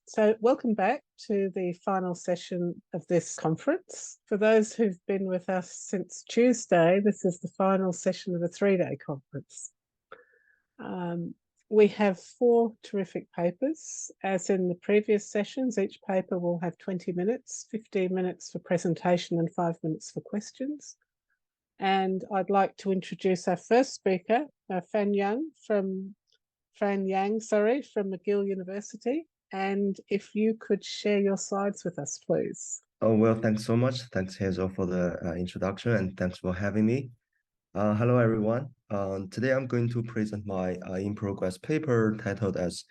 So welcome back to the final session of this conference. For those who've been with us since Tuesday, this is the final session of a 3-day conference. We have 4 terrific papers. As in the previous sessions, each paper will have 20 minutes, 15 minutes for presentation and 5 minutes for questions. And I'd like to introduce our first speaker, Fan Yang from McGill University. And if you could share your slides with us, please. Oh, well, thanks so much. Thanks, Hazel, for the introduction, and thanks for having me. Hello, everyone. Today, I'm going to present my in-progress paper titled as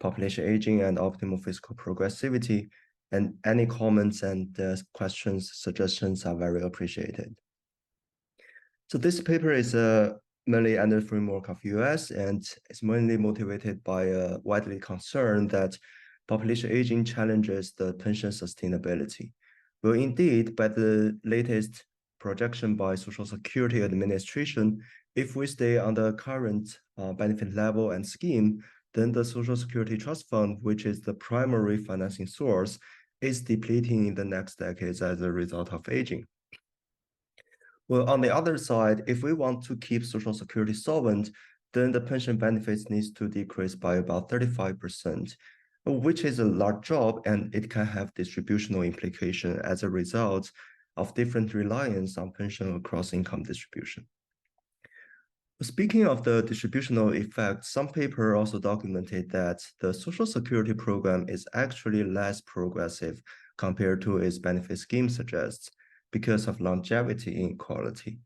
Population Aging and Optimal Fiscal Progressivity, and any comments and questions, suggestions are very appreciated. So this paper is mainly under the framework of US, and it's mainly motivated by a widely concern that population aging challenges the pension sustainability. Well, indeed, by the latest projection by Social Security Administration, if we stay on the current benefit level and scheme, then the Social Security Trust Fund, which is the primary financing source, is depleting in the next decades as a result of aging. Well, on the other side, if we want to keep Social Security solvent, then the pension benefits needs to decrease by about 35%, which is a large job, and it can have distributional implication as a result of different reliance on pension across income distribution. Speaking of the distributional effect, some paper also documented that the Social Security program is actually less progressive compared to its benefit scheme suggests because of longevity inequality.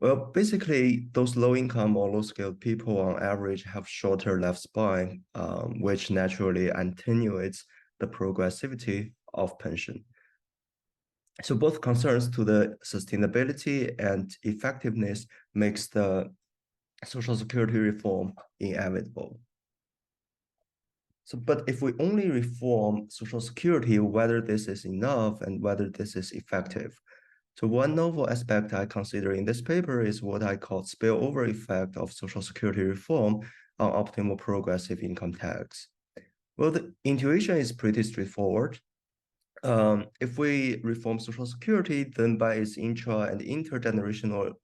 Well, basically, those low-income or low-skilled people on average have shorter lifespan, which naturally attenuates the progressivity of pension. So both concerns to the sustainability and effectiveness makes the Social Security reform inevitable. So, but if we only reform Social Security, whether this is enough and whether this is effective. So one novel aspect I consider in this paper is what I call spillover effect of Social Security reform on optimal progressive income tax. Well, the intuition is pretty straightforward. If we reform Social Security, then by its intra and intergenerational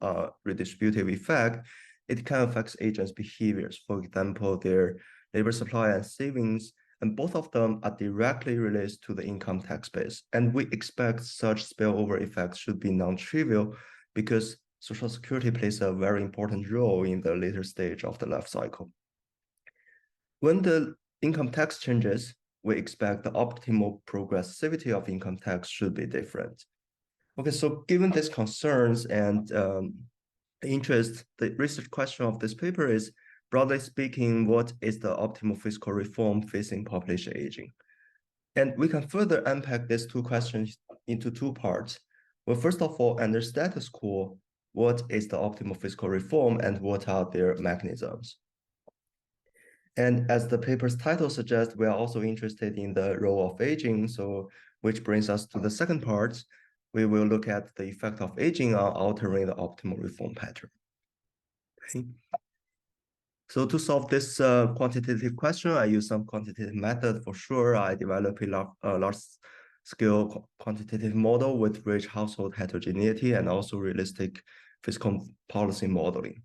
redistributive effect, it can affect agents' behaviors. For example, their labor supply and savings, and both of them are directly related to the income tax base. And we expect such spillover effects should be non-trivial because Social Security plays a very important role in the later stage of the life cycle. When the income tax changes, we expect the optimal progressivity of income tax should be different. Okay, so given these concerns and interest, the research question of this paper is, broadly speaking, what is the optimal fiscal reform facing population aging? And we can further unpack these 2 questions into 2 parts. Well, first of all, under status quo, what is the optimal fiscal reform and what are their mechanisms? And as the paper's title suggests, we are also interested in the role of aging, so which brings us to the second part. We will look at the effect of aging on altering the optimal reform pattern. Okay. So to solve this quantitative question, I use some quantitative method for sure. I developed a large-scale quantitative model with rich household heterogeneity and also realistic fiscal policy modeling.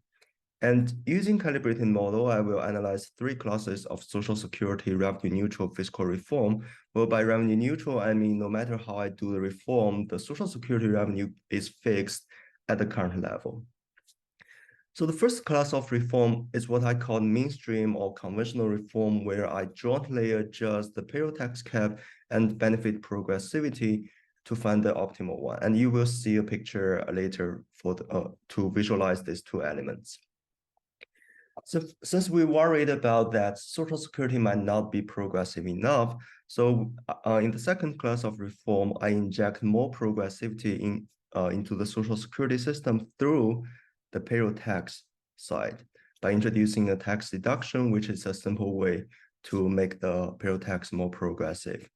And using calibrated model, I will analyze 3 classes of Social Security revenue-neutral fiscal reform. Well, by revenue-neutral, I mean no matter how I do the reform, the Social Security revenue is fixed at the current level. So the first class of reform is what I call mainstream or conventional reform, where I jointly adjust the payroll tax cap and benefit progressivity to find the optimal one. And you will see a picture later for to visualize these 2 elements. So since we worried about that Social Security might not be progressive enough, so in the second class of reform, I inject more progressivity into the Social Security system through the payroll tax side by introducing a tax deduction, which is a simple way to make the payroll tax more progressive.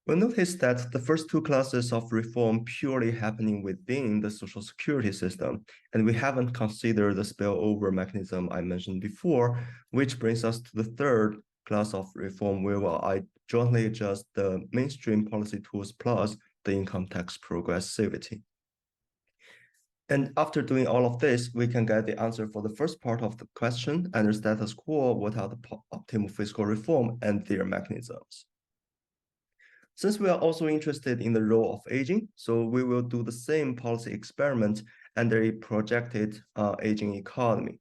We'll notice that the first 2 classes of reform purely happening within the Social Security system, and we haven't considered the spillover mechanism I mentioned before, which brings us to the third class of reform where I jointly adjust the mainstream policy tools plus the income tax progressivity. And after doing all of this, we can get the answer for the first part of the question, under status quo, what are the optimal fiscal reform and their mechanisms. Since we are also interested in the role of aging, so we will do the same policy experiment under a projected aging economy.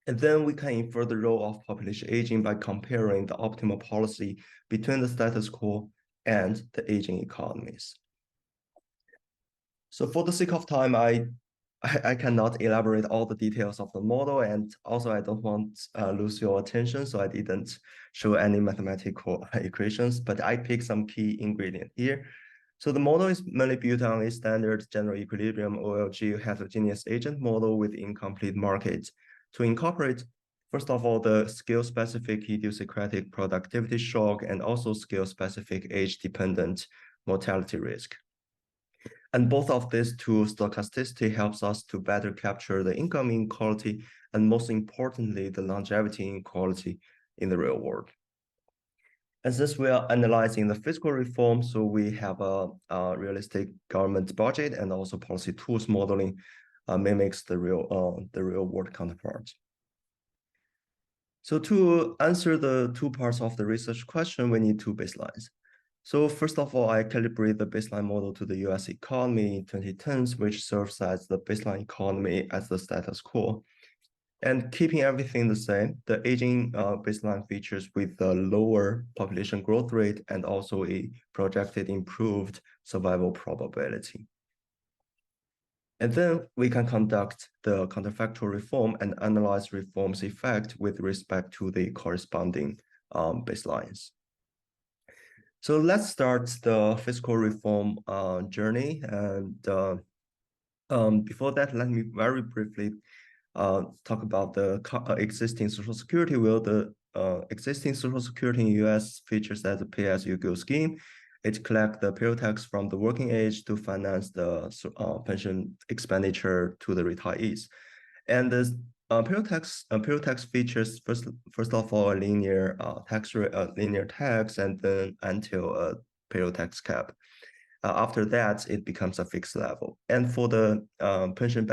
And then we can infer the role of population aging by comparing the optimal policy between the status quo and the aging economies. So for the sake of time, I cannot elaborate all the details of the model, and also I don't want lose your attention, so I didn't show any mathematical equations, but I picked some key ingredient here. So the model is mainly built on a standard general equilibrium OLG heterogeneous agent model with incomplete markets to incorporate, first of all, the scale-specific idiosyncratic productivity shock and also scale-specific age-dependent mortality risk. And both of these two stochasticity helps us to better capture the income inequality and most importantly, the longevity inequality in the real world. And since we are analyzing the fiscal reform, so we have a realistic government budget and also policy tools modeling mimics the real world counterpart. So to answer the two parts of the research question, we need two baselines. So first of all, I calibrate the baseline model to the US economy in 2010s, which serves as the baseline economy as the status quo. And keeping everything the same, the aging baseline features with the lower population growth rate and also a projected improved survival probability. And then we can conduct the counterfactual reform and analyze reform's effect with respect to the corresponding baselines. So let's start the fiscal reform journey. And before that, let me very briefly talk about the existing Social Security. Well, the existing Social Security in US features as a pay-as-you-go scheme. It collects the payroll tax from the working age to finance the pension expenditure to the retirees. And this payroll tax features first of all a linear tax rate, linear tax, and then until a payroll tax cap. After that, it becomes a fixed level. And for the pension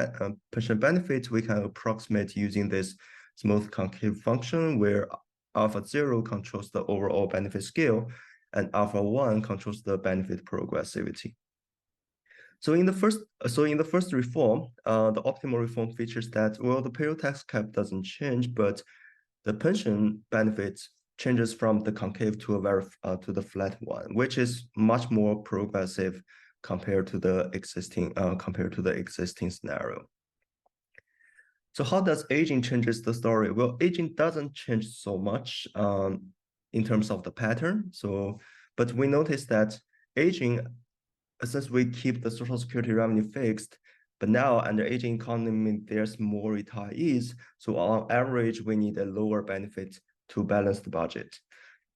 benefits, we can approximate using this smooth concave function where alpha 0 controls the overall benefit scale and alpha 1 controls the benefit progressivity. So in the first reform, the optimal reform features that, well, the payroll tax cap doesn't change, but the pension benefits changes from the concave to the flat one, which is much more progressive compared to the existing scenario. So how does aging changes the story? Well, aging doesn't change so much in terms of the pattern. So, but we notice that aging, since we keep the Social Security revenue fixed, but now under aging economy, there's more retirees. So on average, we need a lower benefit to balance the budget.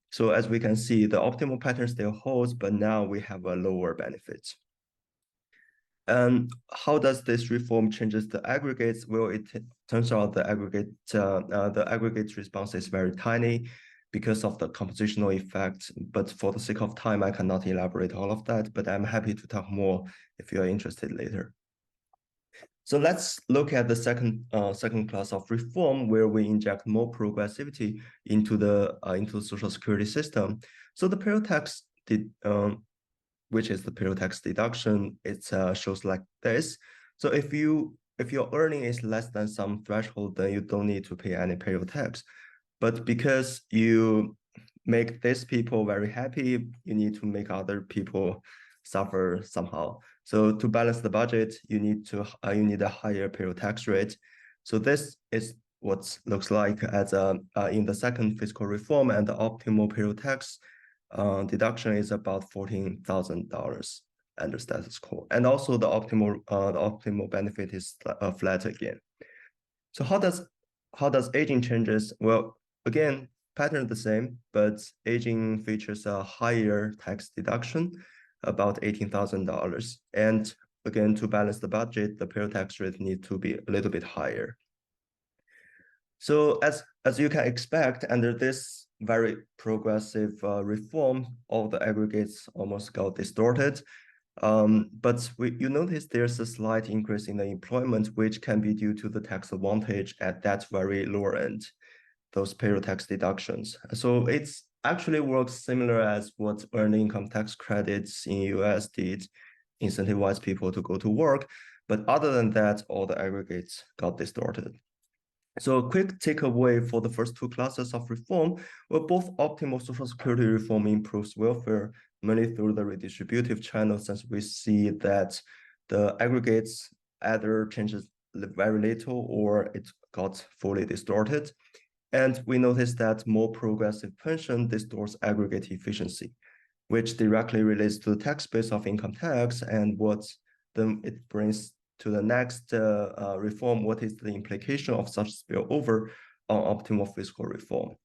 So as we can see, the optimal pattern still holds, but now we have a lower benefit. And how does this reform changes the aggregates? Well, it turns out the aggregate response is very tiny because of the compositional effect. But for the sake of time, I cannot elaborate all of that, but I'm happy to talk more if you are interested later. So let's look at the second class of reform where we inject more progressivity into the Social Security system. So the payroll tax which is the payroll tax deduction, it shows like this. So if your earning is less than some threshold, then you don't need to pay any payroll tax. But because you make these people very happy, you need to make other people suffer somehow. So to balance the budget, you need a higher payroll tax rate. So this is what looks like as in the second fiscal reform, and the optimal payroll tax deduction is about $14,000 under status quo, and also the optimal benefit is flat again. So how does aging changes? Well, again, pattern the same, but aging features a higher tax deduction, about $18,000, and again, to balance the budget, the payroll tax rate needs to be a little bit higher. So as you can expect, under this very progressive reform, all the aggregates almost got distorted. But you notice there's a slight increase in the employment, which can be due to the tax advantage at that very lower end, those payroll tax deductions. So it's actually works similar as what earned income tax credits in US did, incentivize people to go to work. But other than that, all the aggregates got distorted. So a quick takeaway for the first two classes of reform, well, both optimal social security reform improves welfare mainly through the redistributive channel, since we see that the aggregates either changes very little or it got fully distorted. And we noticed that more progressive pension distorts aggregate efficiency, which directly relates to the tax base of income tax and what then it brings to the next reform. What is the implication of such spillover on optimal fiscal reform?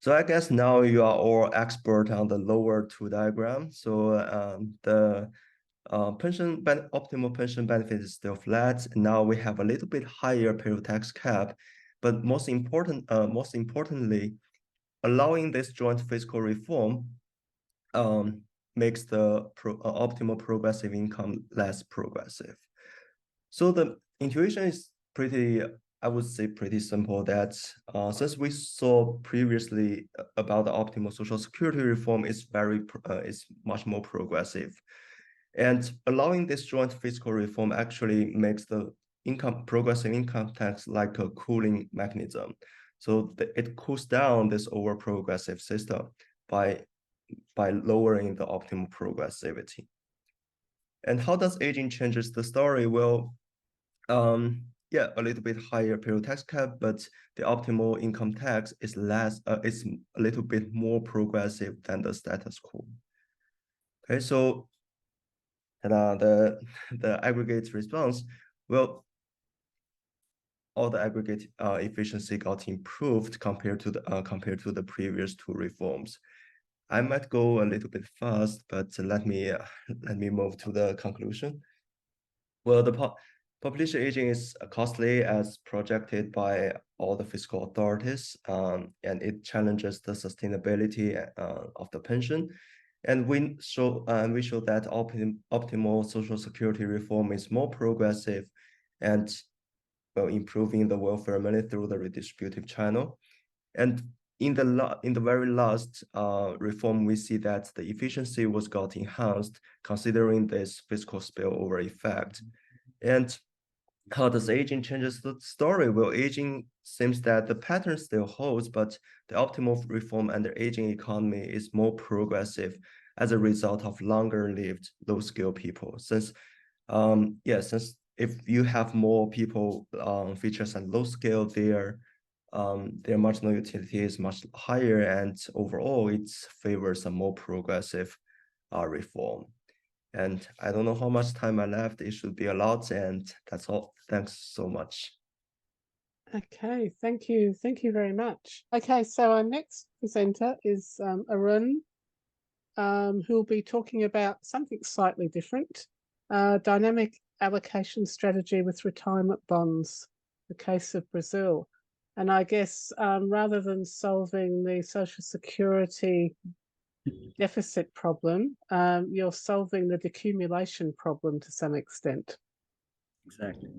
So I guess now you are all expert on the lower two diagram. So the optimal pension benefit is still flat. Now we have a little bit higher payroll tax cap, but most importantly, allowing this joint fiscal reform makes the optimal progressive income less progressive. So the intuition is pretty, I would say, pretty simple, that since we saw previously about the optimal social security reform is much more progressive. And allowing this joint fiscal reform actually makes the progressive income tax like a cooling mechanism. So it cools down this over progressive system by lowering the optimal progressivity. And how does aging changes the story? Well, yeah, a little bit higher payroll tax cap, but the optimal income tax is is a little bit more progressive than the status quo. Okay, so the aggregate response, well, all the aggregate efficiency got improved compared to the previous two reforms. I might go a little bit fast, but let me move to the conclusion. Well, the population aging is costly as projected by all the fiscal authorities, and it challenges the sustainability of the pension. And we show that optimal social security reform is more progressive and improving the welfare mainly through the redistributive channel. And in the very last reform, we see that the efficiency got enhanced considering this fiscal spillover effect. And how does aging changes the story? Well, aging seems that the pattern still holds, but the optimal reform under aging economy is more progressive as a result of longer-lived, low-skill people. Since if you have more people features and low skill, their marginal utility is much higher, and overall it favors a more progressive reform. And I don't know how much time I left. It should be a lot, and that's all. Thanks so much. Okay, thank you very much. Okay, so our next presenter is Arun, who will be talking about something slightly different, dynamic allocation strategy with retirement bonds, the case of Brazil. And I guess rather than solving the Social Security deficit problem, you're solving the decumulation problem to some extent. Exactly.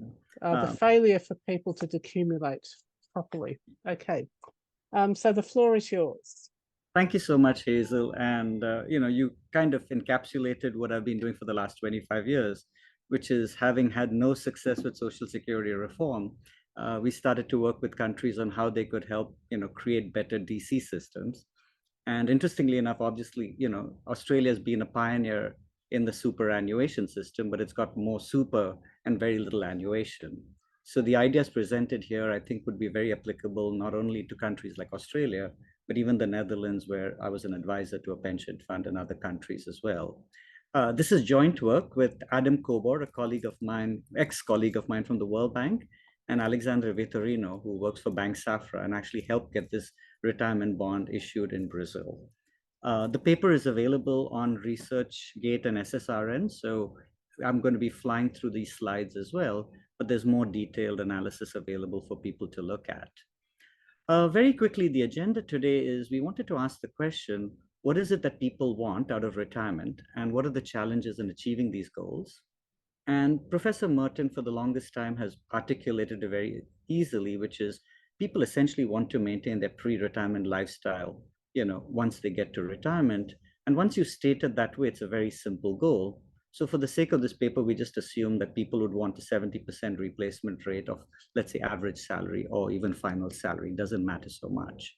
The failure for people to decumulate properly. Okay, so the floor is yours. Thank you so much, Hazel. And you kind of encapsulated what I've been doing for the last 25 years, which is having had no success with Social Security reform. We started to work with countries on how they could help, create better DC systems. And interestingly enough, obviously, Australia has been a pioneer in the superannuation system, but it's got more super and very little annuation. So the ideas presented here, I think, would be very applicable not only to countries like Australia, but even the Netherlands, where I was an advisor to a pension fund, and other countries as well. This is joint work with Adam Cobourg, a colleague of mine, ex-colleague of mine from the World Bank, and Alexandre Vitorino, who works for Bank Safra and actually helped get this retirement bond issued in Brazil. The paper is available on ResearchGate and SSRN, so I'm going to be flying through these slides as well, but there's more detailed analysis available for people to look at. Very quickly, the agenda today is we wanted to ask the question, what is it that people want out of retirement, and what are the challenges in achieving these goals? And Professor Merton, for the longest time, has articulated it very easily, which is people essentially want to maintain their pre-retirement lifestyle, once they get to retirement. And once you state it that way, it's a very simple goal. So for the sake of this paper, we just assume that people would want a 70% replacement rate of, let's say, average salary or even final salary. It doesn't matter so much.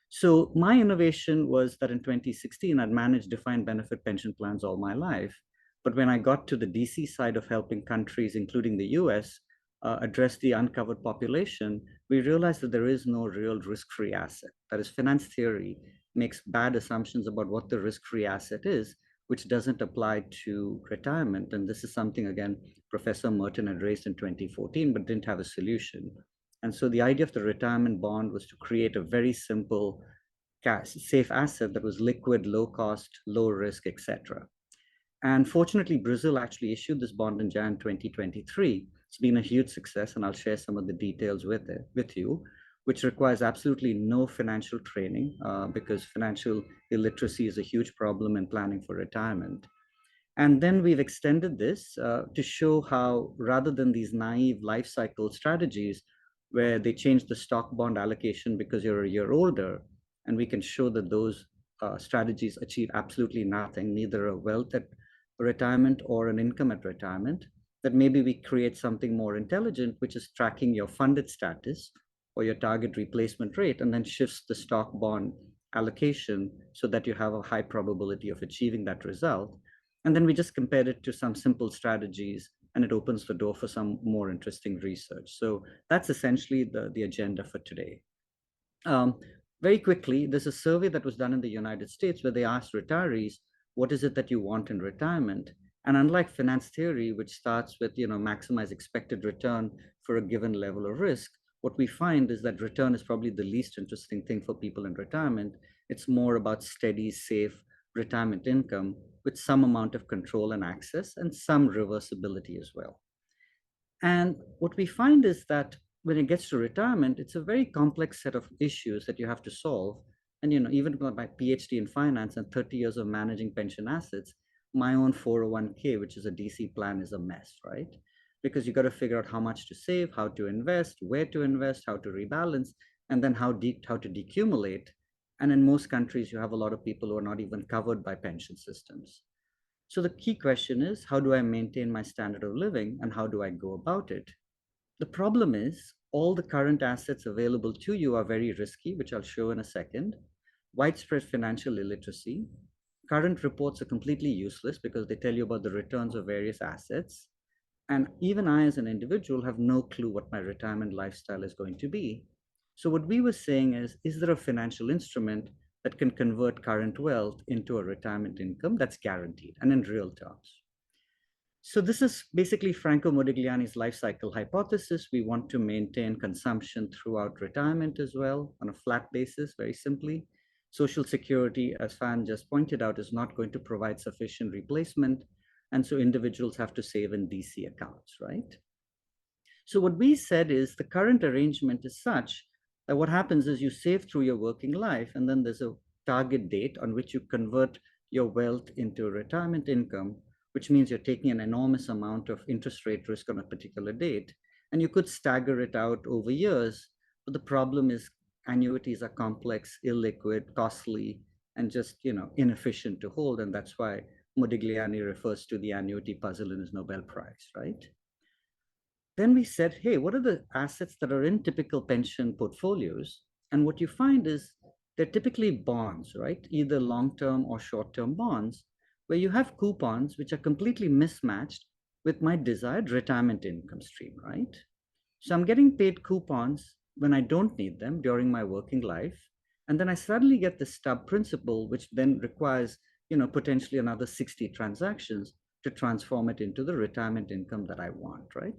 So my innovation was that in 2016, I'd managed defined benefit pension plans all my life. But when I got to the DC side of helping countries, including the US, address the uncovered population, we realized that there is no real risk-free asset. That is, finance theory makes bad assumptions about what the risk-free asset is, which doesn't apply to retirement. And this is something, again, Professor Merton had raised in 2014, but didn't have a solution. And so the idea of the retirement bond was to create a very simple, safe asset that was liquid, low cost, low risk, etc. And fortunately, Brazil actually issued this bond in Jan 2023. It's been a huge success, and I'll share some of the details with you, which requires absolutely no financial training because financial illiteracy is a huge problem in planning for retirement. And then we've extended this to show how, rather than these naive life cycle strategies where they change the stock bond allocation because you're a year older, and we can show that those strategies achieve absolutely nothing, neither a wealth at retirement or an income at retirement, that maybe we create something more intelligent, which is tracking your funded status or your target replacement rate, and then shifts the stock bond allocation so that you have a high probability of achieving that result. And then we just compared it to some simple strategies, and it opens the door for some more interesting research. So that's essentially the agenda for today. Very quickly, there's a survey that was done in the United States where they asked retirees, what is it that you want in retirement? And unlike finance theory, which starts with, maximize expected return for a given level of risk, what we find is that return is probably the least interesting thing for people in retirement. It's more about steady, safe retirement income with some amount of control and access and some reversibility as well. And what we find is that when it gets to retirement, it's a very complex set of issues that you have to solve. And even with my PhD in finance and 30 years of managing pension assets, my own 401k, which is a DC plan, is a mess, right? Because you got to figure out how much to save, how to invest, where to invest, how to rebalance, and then how to decumulate. And in most countries, you have a lot of people who are not even covered by pension systems. So the key question is, how do I maintain my standard of living, and how do I go about it? The problem is all the current assets available to you are very risky, which I'll show in a second. Widespread financial illiteracy. Current reports are completely useless because they tell you about the returns of various assets. And even I, as an individual, have no clue what my retirement lifestyle is going to be. So what we were saying is there a financial instrument that can convert current wealth into a retirement income that's guaranteed and in real terms? So this is basically Franco Modigliani's life cycle hypothesis. We want to maintain consumption throughout retirement as well on a flat basis, very simply. Social Security, as Fan just pointed out, is not going to provide sufficient replacement. And so individuals have to save in DC accounts, right? So what we said is the current arrangement is such that what happens is you save through your working life, and then there's a target date on which you convert your wealth into retirement income, which means you're taking an enormous amount of interest rate risk on a particular date. And you could stagger it out over years, but the problem is annuities are complex, illiquid, costly, and just inefficient to hold. And that's why Modigliani refers to the annuity puzzle in his Nobel Prize, right? Then we said, hey, what are the assets that are in typical pension portfolios? And what you find is they're typically bonds, right? Either long-term or short-term bonds, where you have coupons which are completely mismatched with my desired retirement income stream, right? So I'm getting paid coupons when I don't need them during my working life. And then I suddenly get the stub principal, which then requires, potentially another 60 transactions to transform it into the retirement income that I want, right?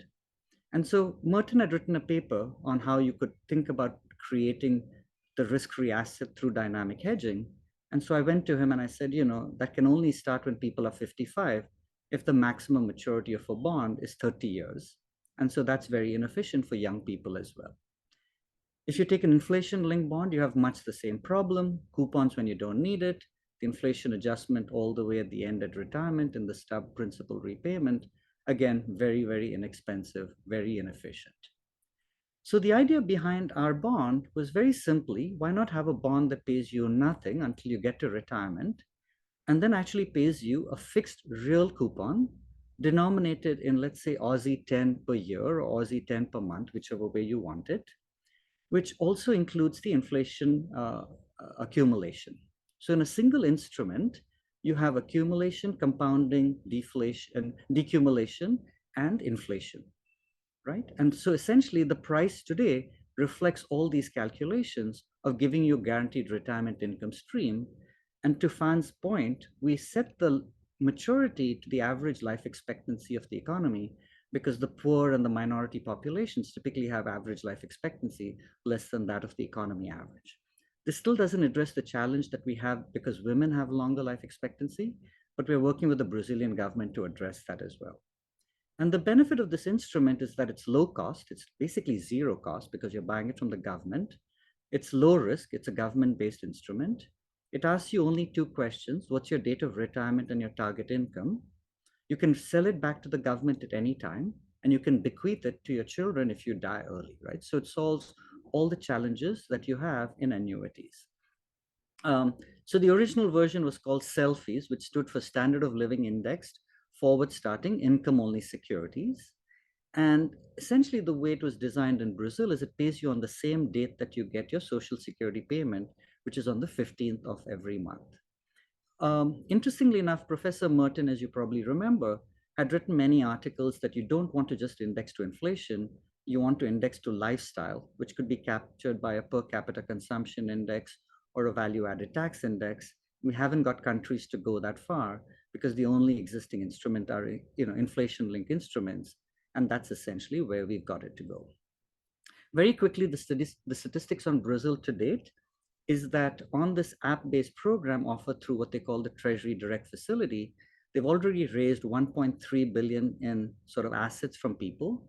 And so Merton had written a paper on how you could think about creating the risk-free asset through dynamic hedging. And so I went to him and I said, that can only start when people are 55 if the maximum maturity of a bond is 30 years. And so that's very inefficient for young people as well. If you take an inflation-linked bond, you have much the same problem, coupons when you don't need it, the inflation adjustment all the way at the end at retirement, and the stub principal repayment. Again, very, very inexpensive, very inefficient. So the idea behind our bond was very simply, why not have a bond that pays you nothing until you get to retirement, and then actually pays you a fixed real coupon denominated in, let's say, Aussie 10 per year or Aussie 10 per month, whichever way you want it, which also includes the inflation accumulation. So in a single instrument, you have accumulation, compounding, deflation, decumulation, and inflation, right? And so essentially the price today reflects all these calculations of giving you guaranteed retirement income stream. And to Fan's point, we set the maturity to the average life expectancy of the economy, because the poor and the minority populations typically have average life expectancy less than that of the economy average. This still doesn't address the challenge that we have because women have longer life expectancy, but we're working with the Brazilian government to address that as well. And the benefit of this instrument is that it's low cost. It's basically zero cost because you're buying it from the government. It's low risk. It's a government-based instrument. It asks you only two questions. What's your date of retirement and your target income? You can sell it back to the government at any time, and you can bequeath it to your children if you die early, right? So it solves all the challenges that you have in annuities. So the original version was called SELFIes, which stood for Standard of Living Indexed Forward Starting Income Only Securities. And essentially the way it was designed in Brazil is it pays you on the same date that you get your Social Security payment, which is on the 15th of every month. Interestingly enough, Professor Merton, as you probably remember, had written many articles that you don't want to just index to inflation, you want to index to lifestyle, which could be captured by a per capita consumption index or a value-added tax index. We haven't got countries to go that far because the only existing instrument are, inflation-linked instruments, and that's essentially where we've got it to go. Very quickly, the statistics on Brazil to date is that on this app-based program offered through what they call the Treasury Direct Facility, they've already raised 1.3 billion in sort of assets from people,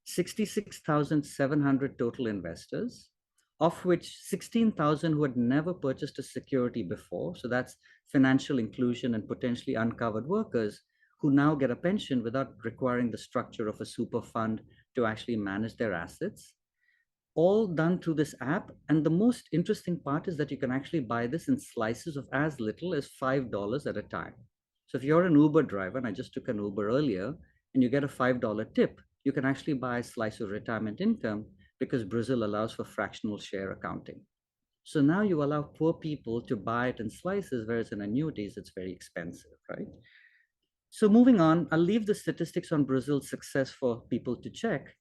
66,700 total investors, of which 16,000 who had never purchased a security before. So that's financial inclusion and potentially uncovered workers who now get a pension without requiring the structure of a super fund to actually manage their assets. All done through this app. And the most interesting part is that you can actually buy this in slices of as little as $5 at a time. So if you're an Uber driver, and I just took an Uber earlier, and you get a $5 tip, you can actually buy a slice of retirement income because Brazil allows for fractional share accounting. So now you allow poor people to buy it in slices, whereas in annuities, it's very expensive, right? So moving on, I'll leave the statistics on Brazil's success for people to check.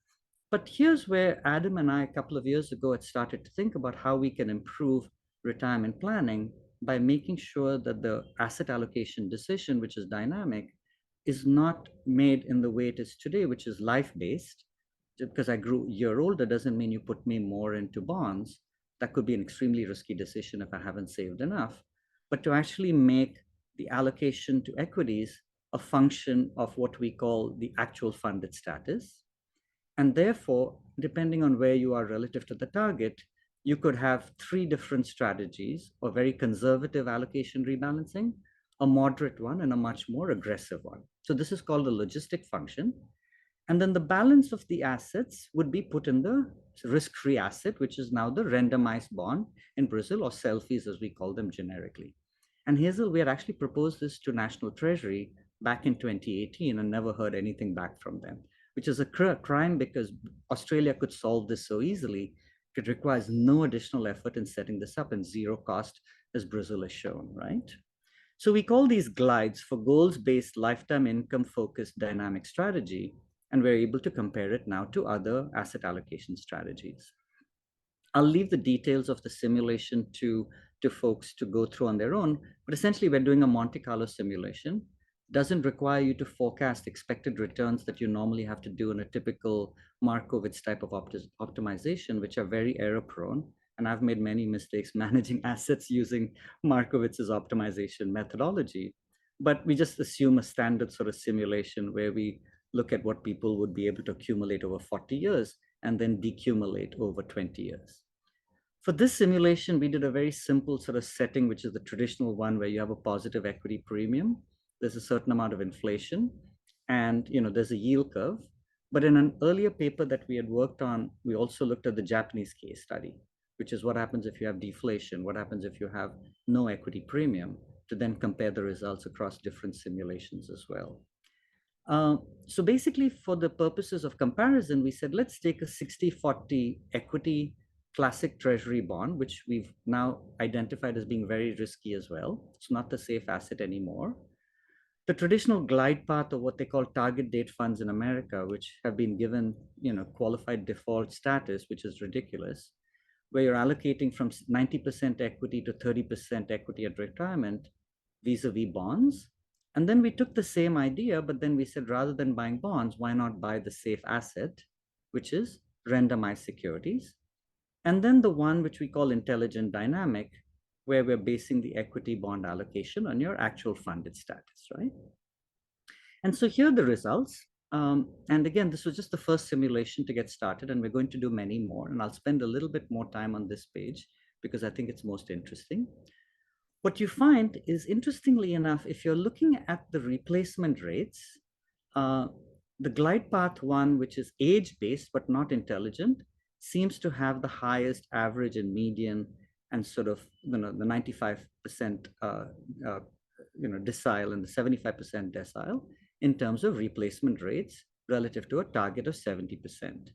But here's where Adam and I, a couple of years ago, had started to think about how we can improve retirement planning by making sure that the asset allocation decision, which is dynamic, is not made in the way it is today, which is life-based. Just because I grew a year older doesn't mean you put me more into bonds. That could be an extremely risky decision if I haven't saved enough. But to actually make the allocation to equities a function of what we call the actual funded status. And therefore, depending on where you are relative to the target, you could have three different strategies: a very conservative allocation rebalancing, a moderate one, and a much more aggressive one. So this is called the logistic function. And then the balance of the assets would be put in the risk-free asset, which is now the randomized bond in Brazil, or SELFIes as we call them generically. And Hazel, we had actually proposed this to National Treasury back in 2018 and never heard anything back from them, which is a crime because Australia could solve this so easily. It requires no additional effort in setting this up and zero cost, as Brazil has shown, right? So we call these glides for goals-based lifetime income-focused dynamic strategy, and we're able to compare it now to other asset allocation strategies. I'll leave the details of the simulation to folks to go through on their own, but essentially we're doing a Monte Carlo simulation. Doesn't require you to forecast expected returns that you normally have to do in a typical Markowitz type of optimization, which are very error prone. And I've made many mistakes managing assets using Markowitz's optimization methodology. But we just assume a standard sort of simulation where we look at what people would be able to accumulate over 40 years and then decumulate over 20 years. For this simulation, we did a very simple sort of setting, which is the traditional one where you have a positive equity premium. There's a certain amount of inflation, and there's a yield curve. But in an earlier paper that we had worked on, we also looked at the Japanese case study, which is what happens if you have deflation, what happens if you have no equity premium, to then compare the results across different simulations as well. So basically, for the purposes of comparison, we said, let's take a 60-40 equity classic treasury bond, which we've now identified as being very risky as well. It's not the safe asset anymore. The traditional glide path, or what they call target date funds in America, which have been given qualified default status, which is ridiculous, where you're allocating from 90% equity to 30% equity at retirement vis-a-vis bonds. And then we took the same idea, but then we said, rather than buying bonds, why not buy the safe asset, which is randomized securities? And then the one which we call intelligent dynamic, where we're basing the equity bond allocation on your actual funded status, right? And so here are the results. And again, this was just the first simulation to get started, and we're going to do many more. And I'll spend a little bit more time on this page because I think it's most interesting. What you find is, interestingly enough, if you're looking at the replacement rates, the glide path one, which is age-based but not intelligent, seems to have the highest average and median and sort of the 95% decile and the 75% decile in terms of replacement rates relative to a target of 70%.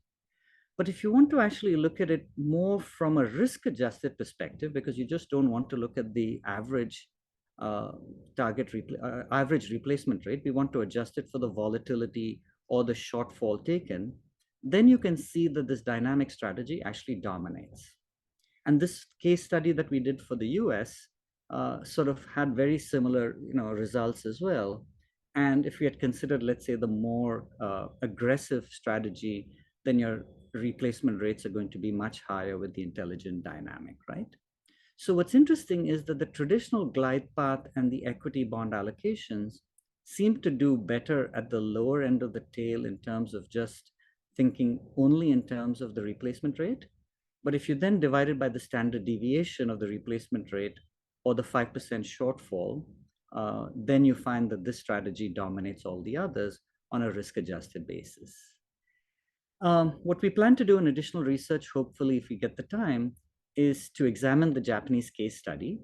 But if you want to actually look at it more from a risk-adjusted perspective, because you just don't want to look at the average average replacement rate, we want to adjust it for the volatility or the shortfall taken, then you can see that this dynamic strategy actually dominates. And this case study that we did for the US sort of had very similar results as well. And if we had considered, let's say, the more aggressive strategy, then your replacement rates are going to be much higher with the intelligent dynamic, right? So what's interesting is that the traditional glide path and the equity bond allocations seem to do better at the lower end of the tail in terms of just thinking only in terms of the replacement rate. But if you then divide it by the standard deviation of the replacement rate or the 5% shortfall, then you find that this strategy dominates all the others on a risk-adjusted basis. What we plan to do in additional research, hopefully if we get the time, is to examine the Japanese case study,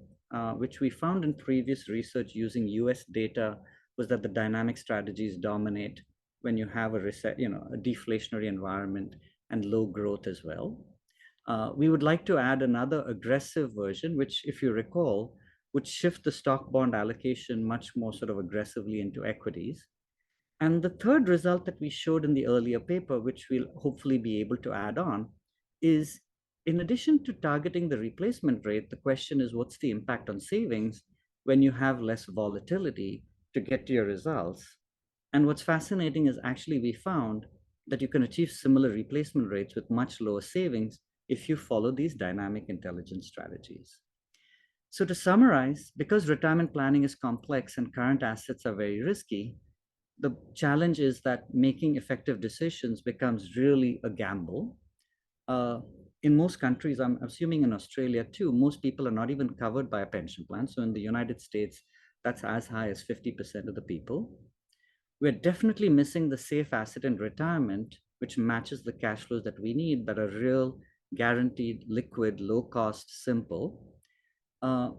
which we found in previous research using US data was that the dynamic strategies dominate when you have a deflationary environment and low growth as well. We would like to add another aggressive version, which, if you recall, would shift the stock bond allocation much more sort of aggressively into equities. And the third result that we showed in the earlier paper, which we'll hopefully be able to add on, is in addition to targeting the replacement rate, the question is, what's the impact on savings when you have less volatility to get to your results? And what's fascinating is actually we found that you can achieve similar replacement rates with much lower savings if you follow these dynamic intelligence strategies. So to summarize, because retirement planning is complex and current assets are very risky, the challenge is that making effective decisions becomes really a gamble. In most countries, I'm assuming in Australia too, most people are not even covered by a pension plan. So in the United States, that's as high as 50% of the people. We're definitely missing the safe asset in retirement, which matches the cash flows that we need, but are real, guaranteed, liquid, low cost, simple.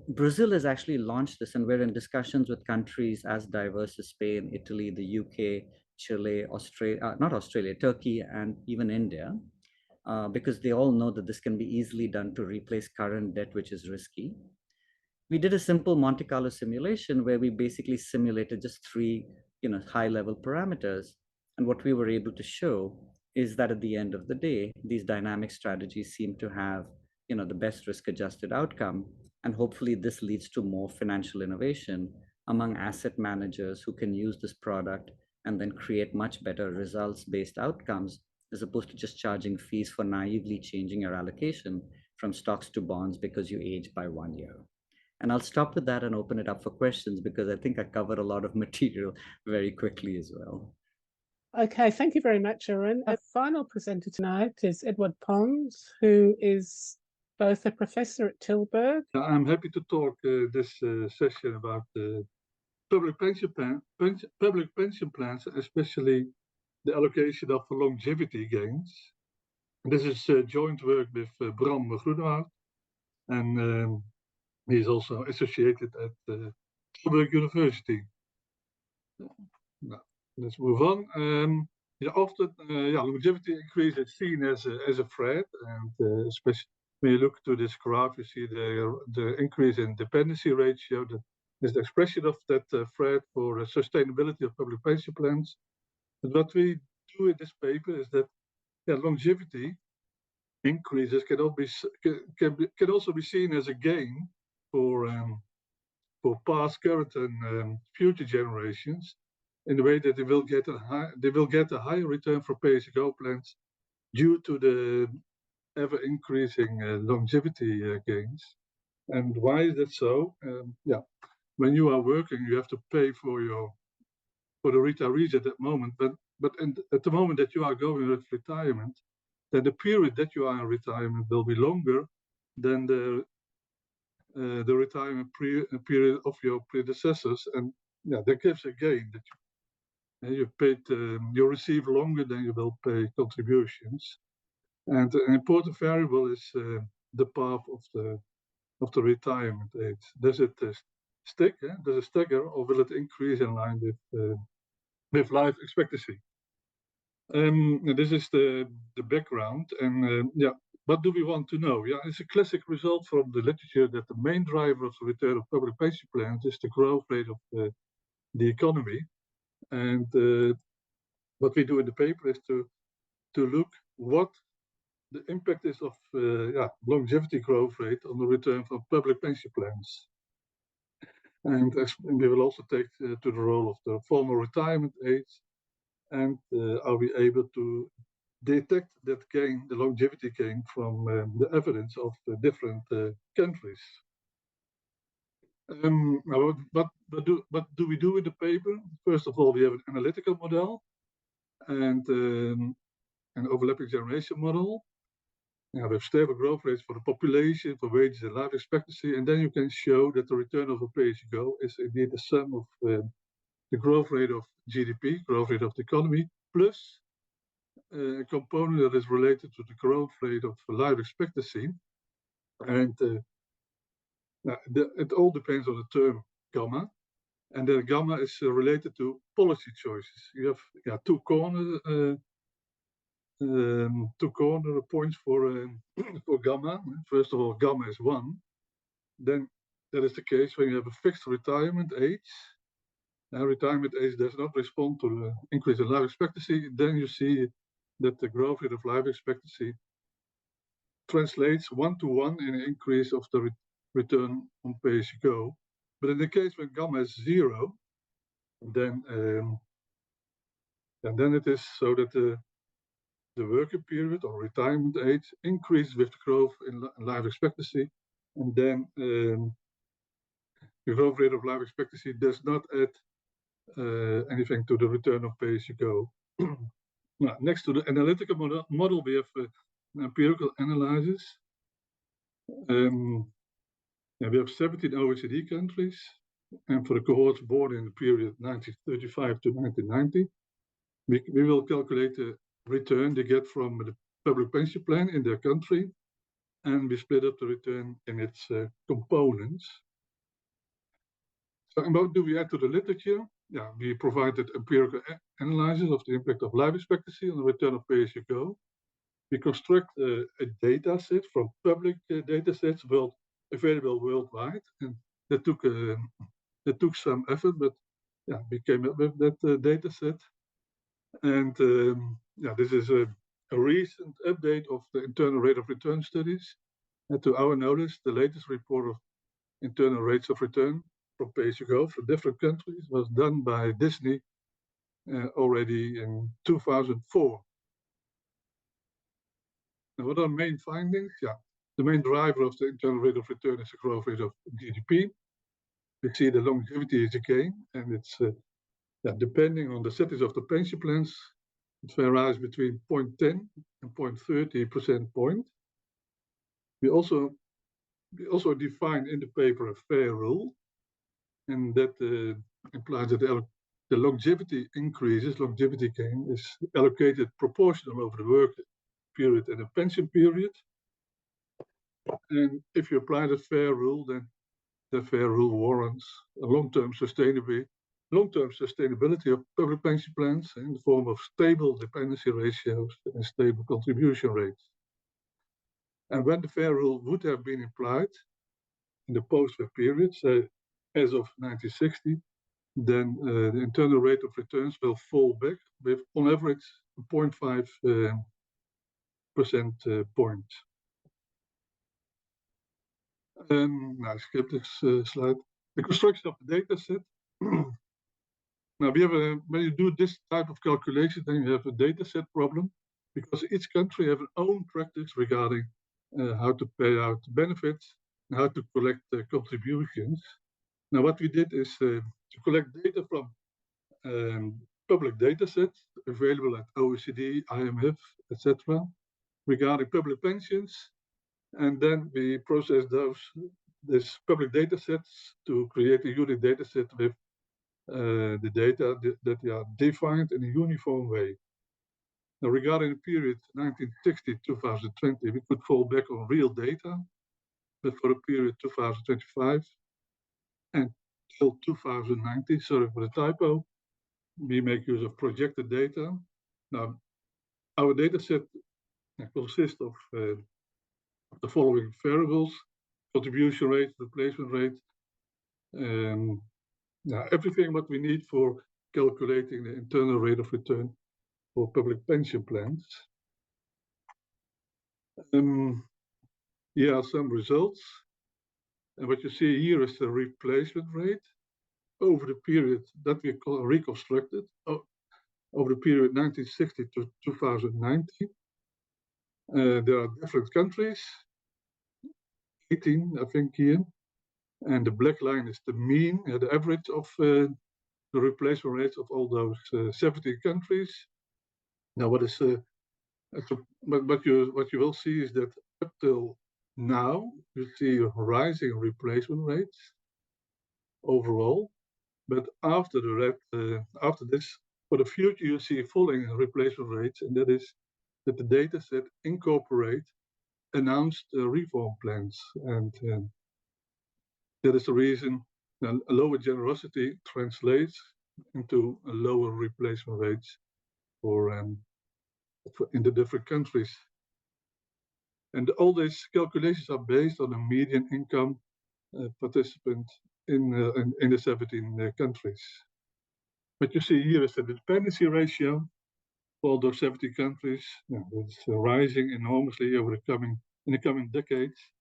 Brazil has actually launched this, and we're in discussions with countries as diverse as Spain, Italy, the UK, Chile, Turkey, and even India, because they all know that this can be easily done to replace current debt, which is risky. We did a simple Monte Carlo simulation where we basically simulated just 3 high-level parameters. And what we were able to show is that at the end of the day, these dynamic strategies seem to have the best risk-adjusted outcome. And hopefully this leads to more financial innovation among asset managers who can use this product and then create much better results-based outcomes, as opposed to just charging fees for naively changing your allocation from stocks to bonds because you age by 1 year. And I'll stop with that and open it up for questions, because I think I covered a lot of material very quickly as well. Okay, thank you very much, Arun. Our final presenter tonight is Eduard Pons, who is both a professor at Tilburg. I'm happy to talk this session about public pension plans, especially the allocation of longevity gains. This is joint work with Bram Groenewoud, and he's also associated at Tilburg University. Now, let's move on. Often, longevity increase is seen as a threat, and especially when you look to this graph, you see the increase in dependency ratio. That is the expression of that threat for sustainability of public pension plans. But what we do in this paper is that longevity increases can also be seen as a gain for past, current, and future generations, in the way that they will get a higher return for pay-as-you-go plans due to the ever increasing longevity gains. And why is that so? When you are working, you have to pay for the retirees at that moment. But at the moment that you are going with retirement, then the period that you are in retirement will be longer than the retirement period of your predecessors, and that gives a gain that you receive longer than you will pay contributions. And an important variable is the path of the retirement age. Does it stick? Does it stagger, or will it increase in line with life expectancy? This is the background, and what do we want to know? It's a classic result from the literature that the main driver of the return of public pension plans is the growth rate of the economy. And what we do in the paper is to look what the impact is of longevity growth rate on the return from public pension plans. And we will also take to the role of the formal retirement age, and are we able to detect that gain, the longevity gain, from the evidence of the different countries. What do we do in the paper? First of all, we have an analytical model and an overlapping generation model. We have stable growth rates for the population, for wages and life expectancy, and then you can show that the return of a pay-as-you-go is indeed the sum of the growth rate of GDP, growth rate of the economy, plus a component that is related to the growth rate of life expectancy. And it all depends on the term gamma. And the gamma is related to policy choices. You have two corner points for gamma. First of all, gamma is 1. Then that is the case when you have a fixed retirement age. Retirement age does not respond to the increase in life expectancy. Then you see that the growth rate of life expectancy translates 1-to-1 in an increase of the return on pay-as-you-go. But in the case when gamma is 0, then it is so that the working period or retirement age increases with the growth in life expectancy, and then the growth rate of life expectancy does not add anything to the return of pay-as-you-go. Now, next to the analytical model, we have an empirical analysis. We have 17 OECD countries, and for the cohorts born in the period 1935 to 1990, we will calculate the return they get from the public pension plan in their country, and we split up the return in its components. So, and what do we add to the literature? We provided empirical analysis of the impact of life expectancy on the return of pay-as-you-go. We construct a data set from public data sets available worldwide, and that took some effort, but we came up with that data set. And this is a recent update of the internal rate of return studies. And to our knowledge, the latest report of internal rates of return from pay-as-you-go for different countries was done by Disney already in 2004. Now, what are main findings? The main driver of the internal rate of return is the growth rate of GDP. We see the longevity is a gain, and it's depending on the settings of the pension plans, it varies between 0.10 and 0.30 percentage point. We also define in the paper a fair rule, and that implies that the longevity increases, longevity gain is allocated proportional over the work period and the pension period. And if you apply the fair rule, then the fair rule warrants a long-term sustainability of public pension plans in the form of stable dependency ratios and stable contribution rates. And when the fair rule would have been applied in the post-war period, say as of 1960, then the internal rate of returns will fall back with, on average, 0.5 percent point. Now, skip this slide. The construction of the data set. Now, we have when you do this type of calculation, then you have a data set problem, because each country has its own practice regarding how to pay out benefits and how to collect contributions. Now, what we did is to collect data from public data sets available at OECD, IMF, etc., regarding public pensions, and then we process these public data sets to create a unique data set with the data that are defined in a uniform way. Now, regarding the period 1960-2020, we could fall back on real data, but for the period 2025 until 2090, sorry for the typo, we make use of projected data. Now, our data set consists of the following variables: contribution rate, replacement rate, everything what we need for calculating the internal rate of return for public pension plans. Here are some results. And what you see here is the replacement rate over the period that we reconstructed, over the period 1960 to 2090. There are different countries, 18, I think, here. And the black line is the mean, the average of the replacement rates of all those 70 countries. Now, what you will see is that up till now, you see rising replacement rates overall, but after this, for the future, you see falling replacement rates, and that is that the data set incorporate announced reform plans, and that is the reason a lower generosity translates into a lower replacement rates for in the different countries. And all these calculations are based on a median income participant in the 17 countries. What you see here is the dependency ratio for all those 70 countries. It's rising enormously over in the coming decades.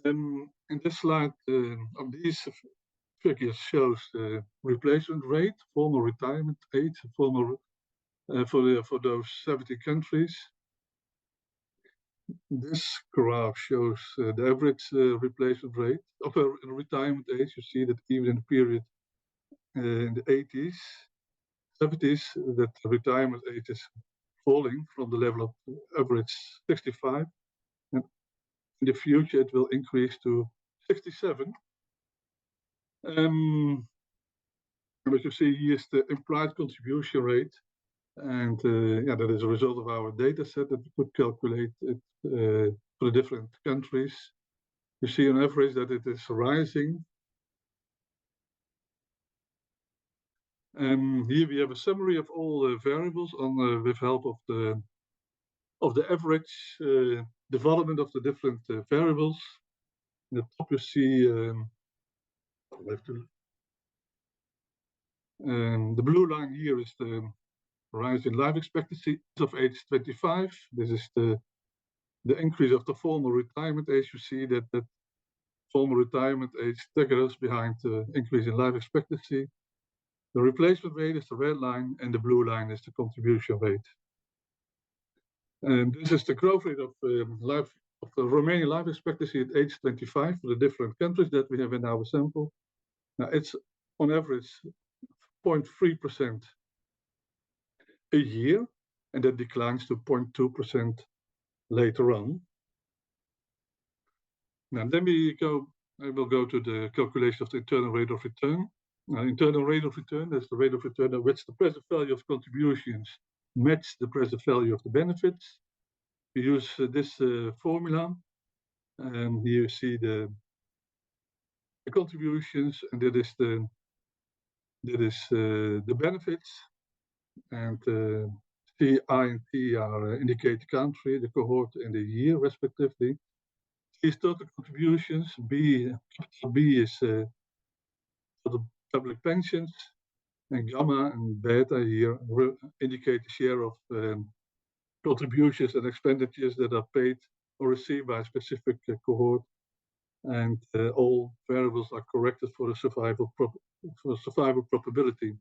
In this slide of these figures shows the replacement rate, formal retirement age, formal for those 70 countries. This graph shows the average replacement rate of a retirement age. You see that even in the period in the 80s, 70s, that the retirement age is falling from the level of average 65. And in the future, it will increase to 67. What you see here is the implied contribution rate. And that is a result of our data set that we could calculate it for the different countries. You see on average that it is rising. Here we have a summary of all the variables on with help of the average development of the different variables. In the top you see the blue line here is the rise in life expectancy of age 25. This is the increase of the formal retirement age. You see that formal retirement age staggers behind the increase in life expectancy. The replacement rate is the red line, and the blue line is the contribution rate. And this is the growth rate of the Romanian life expectancy at age 25 for the different countries that we have in our sample. Now it's on average 0.3% a year, and that declines to 0.2% later on. Now then I will go to the calculation of the internal rate of return. Internal rate of return, that's the rate of return at which the present value of contributions match the present value of the benefits. We use this formula, and here you see the contributions, and that is the benefits, and C, I, and T are indicate the country, the cohort, and the year, respectively. These total contributions. B is total public pensions, and gamma and beta here indicate the share of contributions and expenditures that are paid or received by a specific cohort, and all variables are corrected for the survival probability.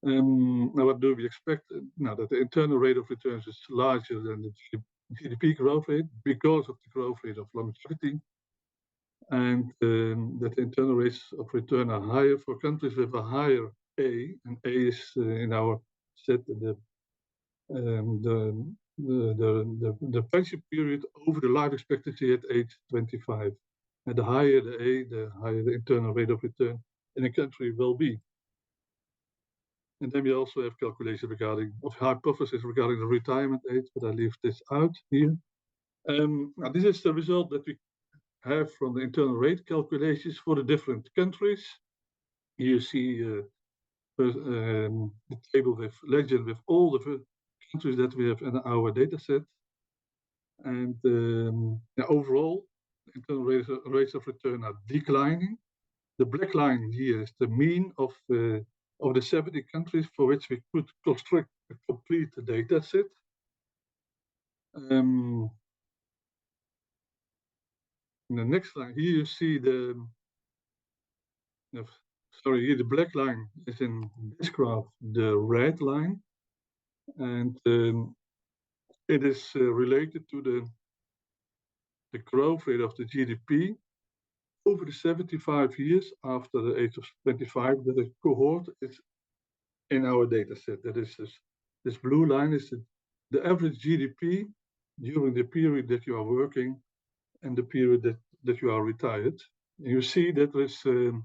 Now, what do we expect? Now that the internal rate of returns is larger than the GDP growth rate because of the growth rate of longevity, and that the internal rates of return are higher for countries with a higher A, and A is in our set the pension period over the life expectancy at age 25. And the higher the A, the higher the internal rate of return in a country will be. And then we also have calculations of hypothesis regarding the retirement age, but I leave this out here. Now this is the result that we have from the internal rate calculations for the different countries. You see the table with legend with all the countries that we have in our data set. And overall, internal rates of return are declining. The black line here is the mean of the 70 countries for which we could construct a complete data set. In the next line, here you see the black line is in this graph, the red line, and it is related to the growth rate of the GDP over the 75 years after the age of 25 that the cohort is in our data set. That is this blue line is the average GDP during the period that you are working and the period that you are retired. And you see that the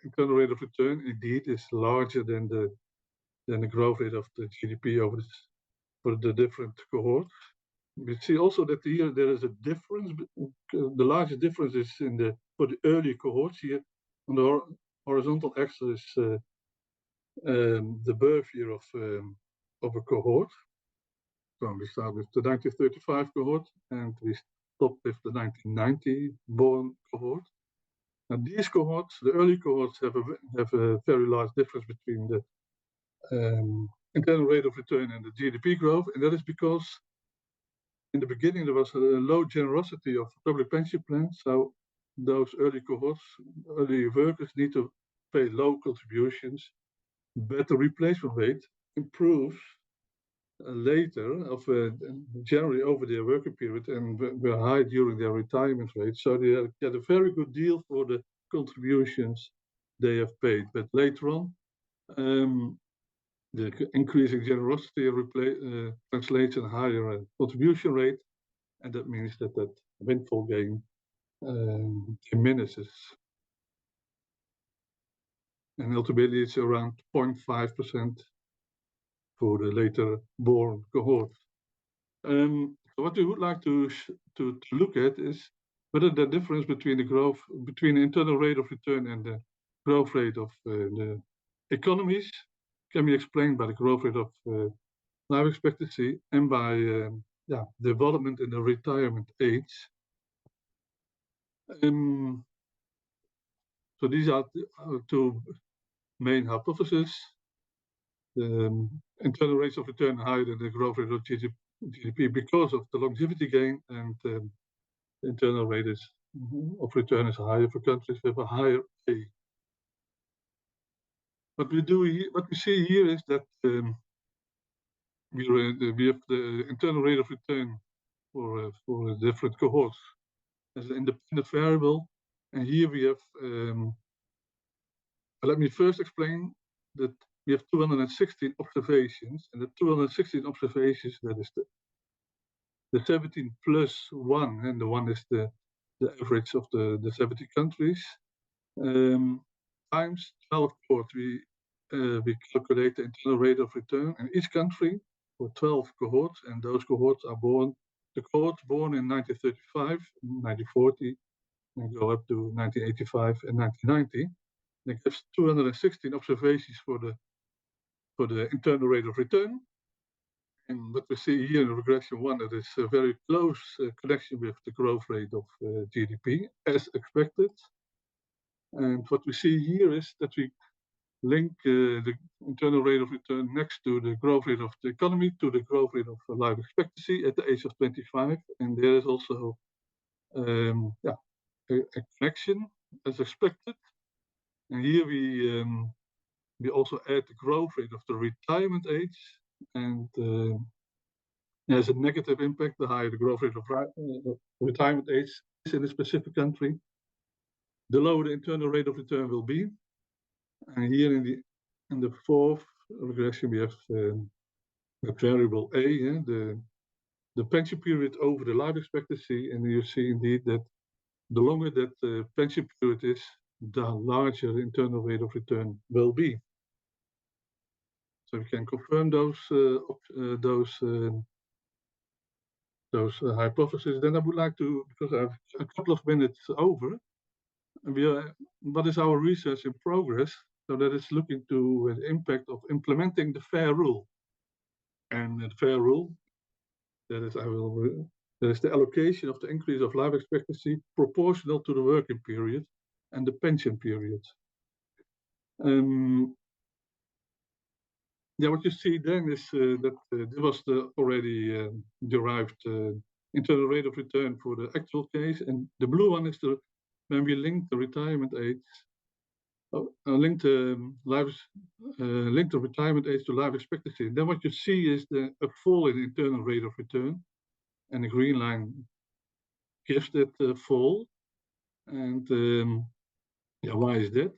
internal rate of return indeed is larger than the growth rate of the GDP for the different cohorts. We see also that here there is a difference. The largest difference is for the early cohorts here. On the horizontal axis is the birth year of a cohort. So we start with the 1935 cohort and we stop with the 1990 born cohort. And these cohorts, the early cohorts, have a very large difference between the internal rate of return and the GDP growth, and that is because in the beginning there was a low generosity of public pension plans. So those early cohorts, early workers need to pay low contributions, but the replacement rate improves later generally over their working period and were high during their retirement rate. So they get a very good deal for the contributions they have paid. But later on, the increasing generosity translates in a higher contribution rate, and that means that windfall gain diminishes. And ultimately it's around 0.5% for the later born cohort. So what we would like to look at is whether the difference between the internal rate of return and the growth rate of the economies can be explained by the growth rate of life expectancy and by development in the retirement age. So these are two main hypotheses. The internal rates of return are higher than the growth rate of GDP because of the longevity gain, and the internal rate of return is higher for countries with a higher A. What we see here is that we have the internal rate of return for different cohorts as an independent variable, and here we have. Let me first explain that we have 216 observations, and the 216 observations, that is the 17 plus 1, and the 1 is the average of the 70 countries, times 12 cohorts. We calculate the internal rate of return in each country for 12 cohorts, and those cohorts are the cohorts born in 1935, 1940, and go up to 1985 and 1990. That gives 216 observations for the internal rate of return. And what we see here in regression 1, that is a very close connection with the growth rate of GDP, as expected. And what we see here is that we link the internal rate of return next to the growth rate of the economy to the growth rate of life expectancy at the age of 25. And there is also a connection as expected. And here we also add the growth rate of the retirement age, and there's a negative impact the higher the growth rate of retirement age is in a specific country, the lower the internal rate of return will be. And here in the fourth regression we have variable A, the pension period over the life expectancy, and you see indeed that the longer that the pension period is, the larger the internal rate of return will be. So we can confirm those hypotheses. Then I would like to, because I have a couple of minutes over, what is our research in progress? So that is looking to the impact of implementing the FAIR rule. And the FAIR rule, that is the allocation of the increase of life expectancy proportional to the working period and the pension period. What you see then is that there was the already derived internal rate of return for the actual case, and the blue one is when we link the retirement age, link the retirement age to life expectancy. And then what you see is a fall in internal rate of return, and the green line gives that fall. And why is that?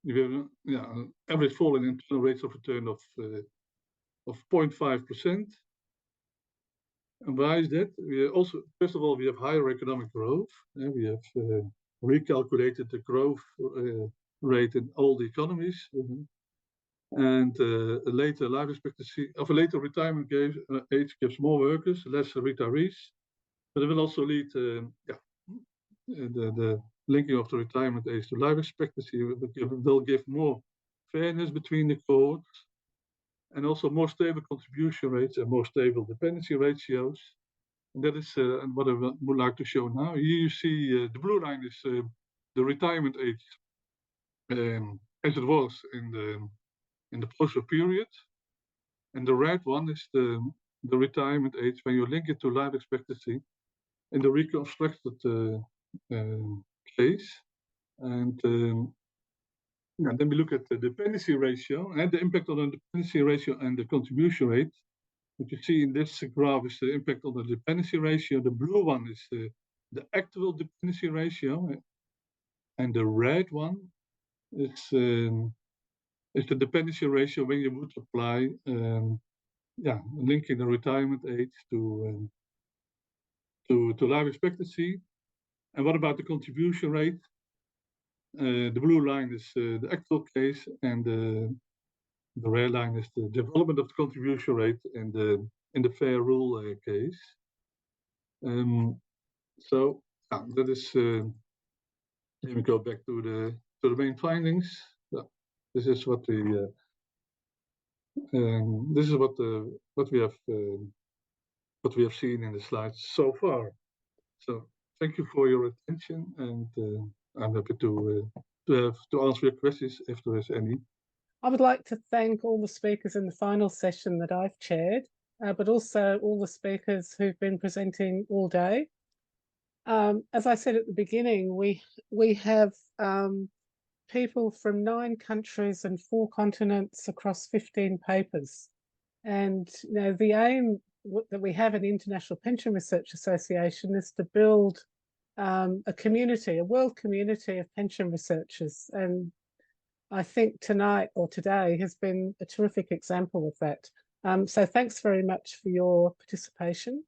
You have average fall in internal rates of return of 0.5%. And why is that? We also, first of all, we have higher economic growth, and we have recalculated the growth rate in all the economies, and a later life expectancy of a later retirement age gives more workers, less retirees, but it will also lead the linking of the retirement age to life expectancy will give more fairness between the cohorts, and also more stable contribution rates and more stable dependency ratios. And that is what I would like to show now. Here you see the blue line is the retirement age as it was in the post-war period, and the red one is the retirement age when you link it to life expectancy in the reconstructed case. And then we look at the dependency ratio and the impact on the dependency ratio and the contribution rate. What you see in this graph is the impact on the dependency ratio. The blue one is the actual dependency ratio, and the red one is the dependency ratio when you would apply, linking the retirement age to life expectancy. And what about the contribution rate? The blue line is the actual case, and the red line is the development of the contribution rate in the FAIR rule case. So that is. Let me go back to the main findings. This is what we. This is what we have seen in the slides so far. So thank you for your attention, and I'm happy to answer your questions if there is any. I would like to thank all the speakers in the final session that I've chaired, but also all the speakers who've been presenting all day. As I said at the beginning, we have people from 9 countries and 4 continents across 15 papers. And the aim that we have at the International Pension Research Association is to build a community, a world community of pension researchers. And I think tonight or today has been a terrific example of that. So thanks very much for your participation.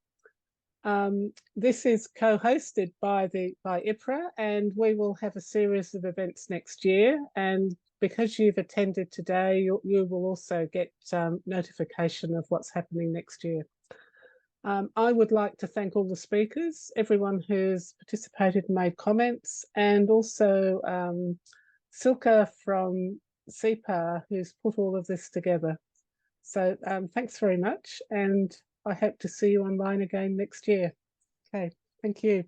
This is co-hosted by IPRA, and we will have a series of events next year. And because you've attended today, you will also get notification of what's happening next year. I would like to thank all the speakers, everyone who's participated and made comments, and also Silke from CEPAR, who's put all of this together. So thanks very much, and I hope to see you online again next year. Okay, thank you.